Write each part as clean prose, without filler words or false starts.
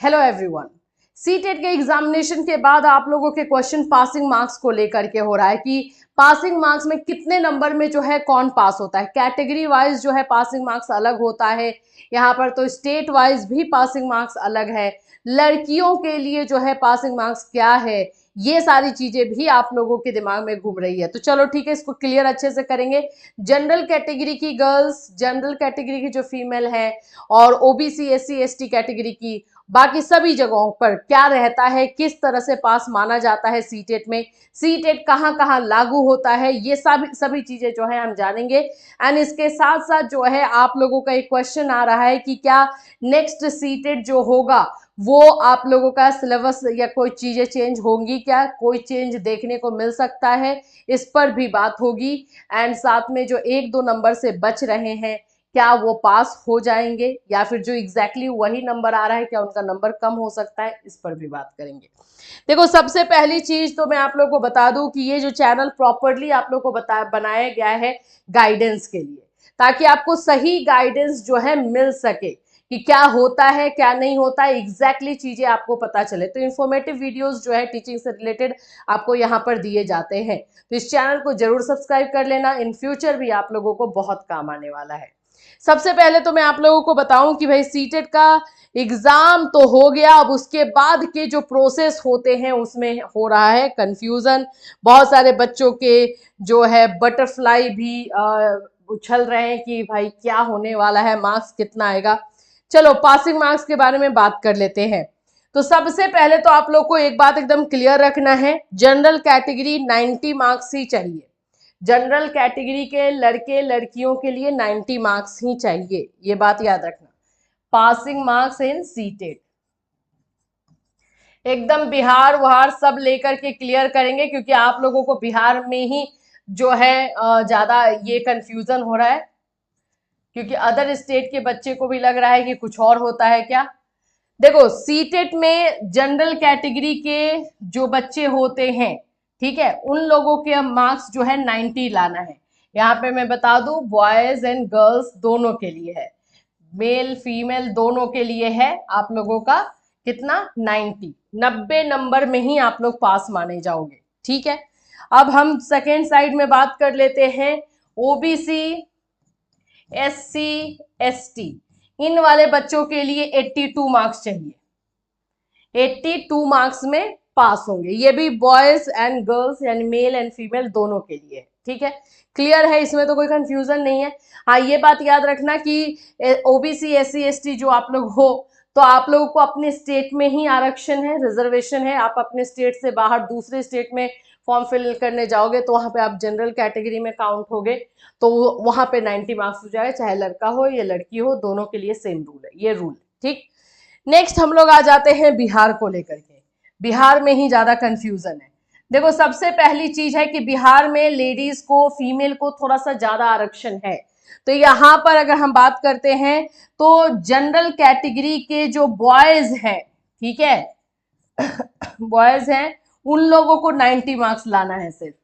Hello everyone. CTET के examination के बाद आप लोगों के क्वेश्चन पासिंग मार्क्स को लेकर के हो रहा है कि पासिंग मार्क्स में कितने नंबर में जो है कौन पास होता है। कैटेगरी वाइज जो है पासिंग मार्क्स अलग होता है, यहाँ पर तो स्टेट वाइज भी पासिंग मार्क्स अलग है। लड़कियों के लिए जो है पासिंग मार्क्स क्या है, ये सारी चीजें भी आप लोगों के दिमाग में घूम रही है। तो चलो ठीक है, इसको क्लियर अच्छे से करेंगे। जनरल कैटेगरी की गर्ल्स, जनरल कैटेगरी की जो फीमेल है, और ओबीसी एससी एसटी कैटेगरी की, बाकी सभी जगहों पर क्या रहता है, किस तरह से पास माना जाता है सीटेट में, सीटेट कहाँ कहाँ लागू होता है, ये सभी चीजें जो है हम जानेंगे। एंड इसके साथ साथ जो है आप लोगों का एक क्वेश्चन आ रहा है कि क्या नेक्स्ट सीटेट जो होगा वो आप लोगों का सिलेबस या कोई चीजें चेंज होंगी, क्या कोई चेंज देखने को मिल सकता है, इस पर भी बात होगी। एंड साथ में जो एक दो नंबर से बच रहे हैं, क्या वो पास हो जाएंगे, या फिर जो एग्जैक्टली वही नंबर आ रहा है क्या उनका नंबर कम हो सकता है, इस पर भी बात करेंगे। देखो, सबसे पहली चीज तो मैं आप लोगों को बता दूं कि ये जो चैनल प्रॉपरली आप लोगों को बनाया गया है गाइडेंस के लिए, ताकि आपको सही गाइडेंस जो है मिल सके कि क्या होता है क्या नहीं होता है, एग्जैक्टली चीजें आपको पता चले। तो इन्फॉर्मेटिव वीडियोस जो है टीचिंग से रिलेटेड आपको यहाँ पर दिए जाते हैं, तो इस चैनल को जरूर सब्सक्राइब कर लेना, इन फ्यूचर भी आप लोगों को बहुत काम आने वाला है। सबसे पहले तो मैं आप लोगों को बताऊं कि भाई सीटेट का एग्जाम तो हो गया, अब उसके बाद के जो प्रोसेस होते हैं उसमें हो रहा है कंफ्यूजन। बहुत सारे बच्चों के जो है बटरफ्लाई भी उछल रहे हैं कि भाई क्या होने वाला है, मार्क्स कितना आएगा। चलो पासिंग मार्क्स के बारे में बात कर लेते हैं। तो सबसे पहले तो आप लोग को एक बात एकदम क्लियर रखना है, जनरल कैटेगरी 90 मार्क्स ही चाहिए। जनरल कैटेगरी के लड़के लड़कियों के लिए 90 मार्क्स ही चाहिए, ये बात याद रखना। पासिंग मार्क्स इन सीटेट एकदम बिहार वहार सब लेकर के क्लियर करेंगे, क्योंकि आप लोगों को बिहार में ही जो है ज्यादा ये कंफ्यूजन हो रहा है, क्योंकि अदर स्टेट के बच्चे को भी लग रहा है कि कुछ और होता है क्या। देखो, सीटेट में जनरल कैटेगरी के जो बच्चे होते हैं, ठीक है, उन लोगों के मार्क्स जो है 90 लाना है। यहाँ पे मैं बता दूं, बॉयज एंड गर्ल्स दोनों के लिए है, मेल फीमेल दोनों के लिए है। आप लोगों का कितना, 90 नंबर में ही आप लोग पास माने जाओगे, ठीक है। अब हम सेकेंड साइड में बात कर लेते हैं, ओबीसी एससी एसटी, इन वाले बच्चों के लिए 82 मार्क्स चाहिए। 82 मार्क्स में पास होंगे, ये भी बॉयज एंड गर्ल्स यानी मेल एंड फीमेल दोनों के लिए, ठीक है। क्लियर है, इसमें तो कोई कंफ्यूजन नहीं है। हाँ, ये बात याद रखना कि ओबीसी एससी एसटी जो आप लोग हो, तो आप लोगों को अपने स्टेट में ही आरक्षण है, रिजर्वेशन है। आप अपने स्टेट से बाहर दूसरे स्टेट में फॉर्म फिल करने जाओगे तो वहां पे आप जनरल कैटेगरी में काउंट होगे, तो वहां पे 90 मार्क्स हो जाएगा, चाहे लड़का हो या लड़की हो, दोनों के लिए सेम रूल है, ये रूल, ठीक। नेक्स्ट हम लोग आ जाते हैं बिहार को लेकर के। बिहार में ही ज्यादा कंफ्यूजन है। देखो, सबसे पहली चीज है कि बिहार में लेडीज को, फीमेल को थोड़ा सा ज्यादा आरक्षण है। तो यहां पर अगर हम बात करते हैं तो जनरल कैटेगरी के जो बॉयज हैं, ठीक है, बॉयज हैं, उन लोगों को 90 मार्क्स लाना है सिर्फ,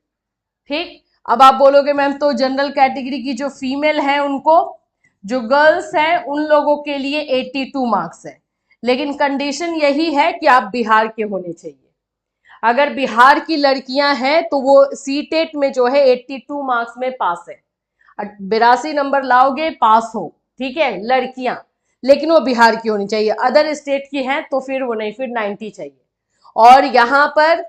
ठीक। अब आप बोलोगे मैम तो जनरल कैटेगरी की जो फीमेल है उनको, जो गर्ल्स हैं उन लोगों के लिए 82 मार्क्स है, लेकिन कंडीशन यही है कि आप बिहार के होने चाहिए। अगर बिहार की लड़कियां हैं तो वो सीटेट में जो है 82 मार्क्स में पास है, 82 नंबर लाओगे पास हो, ठीक है, लड़कियां, लेकिन वो बिहार की होनी चाहिए। अदर स्टेट की हैं तो फिर वो नहीं, फिर 90 चाहिए। और यहां पर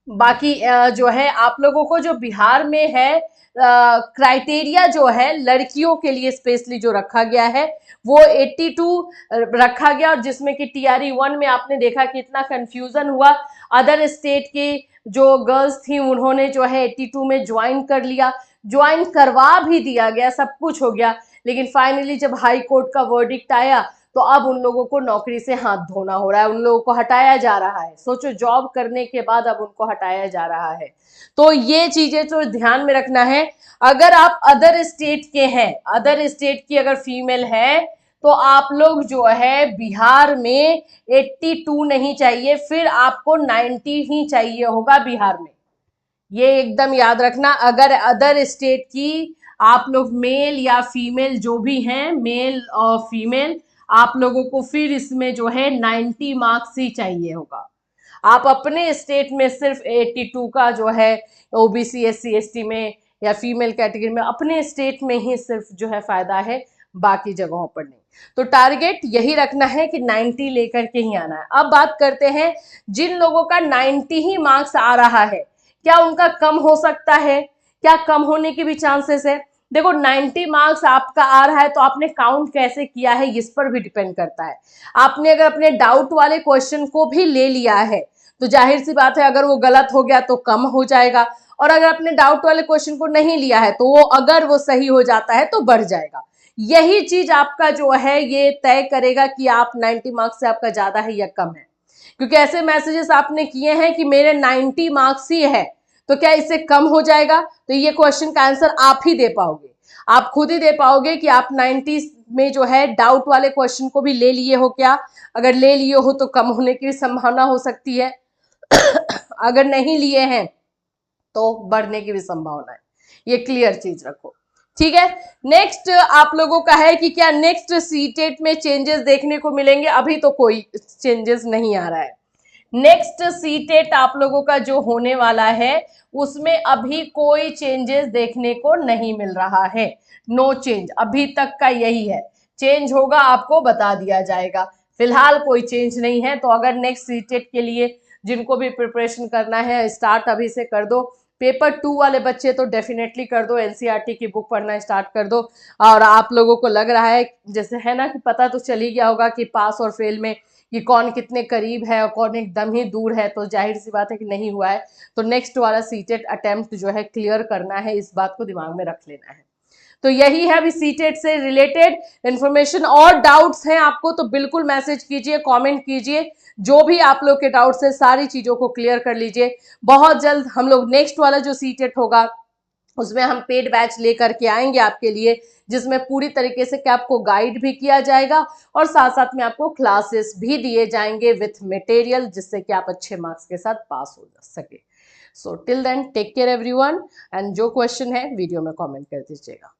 बाकी जो है आप लोगों को जो बिहार में है, क्राइटेरिया जो है लड़कियों के लिए स्पेशली जो रखा गया है वो 82 रखा गया, और जिसमें कि टीआरई 1 में आपने देखा कि इतना कंफ्यूजन हुआ। अदर स्टेट की जो गर्ल्स थी उन्होंने जो है 82 में ज्वाइन कर लिया, ज्वाइन करवा भी दिया गया, सब कुछ हो गया, लेकिन फाइनली जब हाई कोर्ट का वर्डिक्ट आया तो अब उन लोगों को नौकरी से हाथ धोना हो रहा है, उन लोगों को हटाया जा रहा है। सोचो, जॉब करने के बाद अब उनको हटाया जा रहा है। तो ये चीजें तो ध्यान में रखना है। अगर आप अदर स्टेट के हैं, अदर स्टेट की अगर फीमेल है, तो आप लोग जो है बिहार में 82 नहीं चाहिए, फिर आपको 90 ही चाहिए होगा बिहार में, ये एकदम याद रखना। अगर अदर स्टेट की आप लोग मेल या फीमेल जो भी हैं, मेल और फीमेल, आप लोगों को फिर इसमें जो है 90 मार्क्स ही चाहिए होगा। आप अपने स्टेट में सिर्फ 82 का जो है ओबीसी SC ST में या फीमेल कैटेगरी में अपने स्टेट में ही सिर्फ जो है फायदा है, बाकी जगहों पर नहीं। तो टारगेट यही रखना है कि 90 लेकर के ही आना है। अब बात करते हैं जिन लोगों का 90 ही मार्क्स आ रहा है, क्या उनका कम हो सकता है? क्या कम होने की भी चांसेस है? देखो 90 मार्क्स आपका आ रहा है तो आपने काउंट कैसे किया है इस पर भी डिपेंड करता है। आपने अगर अपने डाउट वाले क्वेश्चन को भी ले लिया है तो जाहिर सी बात है अगर वो गलत हो गया तो कम हो जाएगा, और अगर अपने डाउट वाले क्वेश्चन को नहीं लिया है तो वो अगर वो सही हो जाता है तो बढ़ जाएगा। यही चीज आपका जो है ये तय करेगा कि आप 90 मार्क्स से आपका ज्यादा है या कम है। क्योंकि ऐसे मैसेजेस आपने किए हैं कि मेरे 90 मार्क्स ही है तो क्या इससे कम हो जाएगा, तो ये क्वेश्चन का आंसर आप ही दे पाओगे, आप खुद ही दे पाओगे कि आप 90 में जो है डाउट वाले क्वेश्चन को भी ले लिए हो क्या। अगर ले लिए हो तो कम होने की भी संभावना हो सकती है अगर नहीं लिए हैं तो बढ़ने की भी संभावना है। ये क्लियर चीज रखो, ठीक है। नेक्स्ट आप लोगों का है कि क्या नेक्स्ट सीटेट में चेंजेस देखने को मिलेंगे? अभी तो कोई चेंजेस नहीं आ रहा है। नेक्स्ट सीटेट आप लोगों का जो होने वाला है उसमें अभी कोई चेंजेस देखने को नहीं मिल रहा है। नो चेंज, अभी तक का यही है। चेंज होगा आपको बता दिया जाएगा, फिलहाल कोई चेंज नहीं है। तो अगर नेक्स्ट सीटेट के लिए जिनको भी प्रिपरेशन करना है स्टार्ट अभी से कर दो। पेपर 2 वाले बच्चे तो डेफिनेटली कर दो, एनसीईआरटी की बुक पढ़ना स्टार्ट कर दो। और आप लोगों को लग रहा है जैसे है ना कि पता तो चल ही गया होगा कि पास और फेल में कि कौन कितने करीब है और कौन एकदम ही दूर है, तो जाहिर सी बात है कि नहीं हुआ है तो नेक्स्ट वाला सीटेट अटेम्प्ट जो है क्लियर करना है, इस बात को दिमाग में रख लेना है। तो यही है अभी सीटेट से रिलेटेड इंफॉर्मेशन। और डाउट्स हैं आपको तो बिल्कुल मैसेज कीजिए, कमेंट कीजिए, जो भी आप लोग के डाउट्स है सारी चीजों को क्लियर कर लीजिए। बहुत जल्द हम लोग नेक्स्ट वाला जो सीटेट होगा उसमें हम पेड बैच लेकर के आएंगे आपके लिए, जिसमें पूरी तरीके से क्या आपको गाइड भी किया जाएगा और साथ साथ में आपको क्लासेस भी दिए जाएंगे विथ मटेरियल, जिससे कि आप अच्छे मार्क्स के साथ पास हो सके। So till then take care everyone, and जो क्वेश्चन है वीडियो में कमेंट कर दीजिएगा।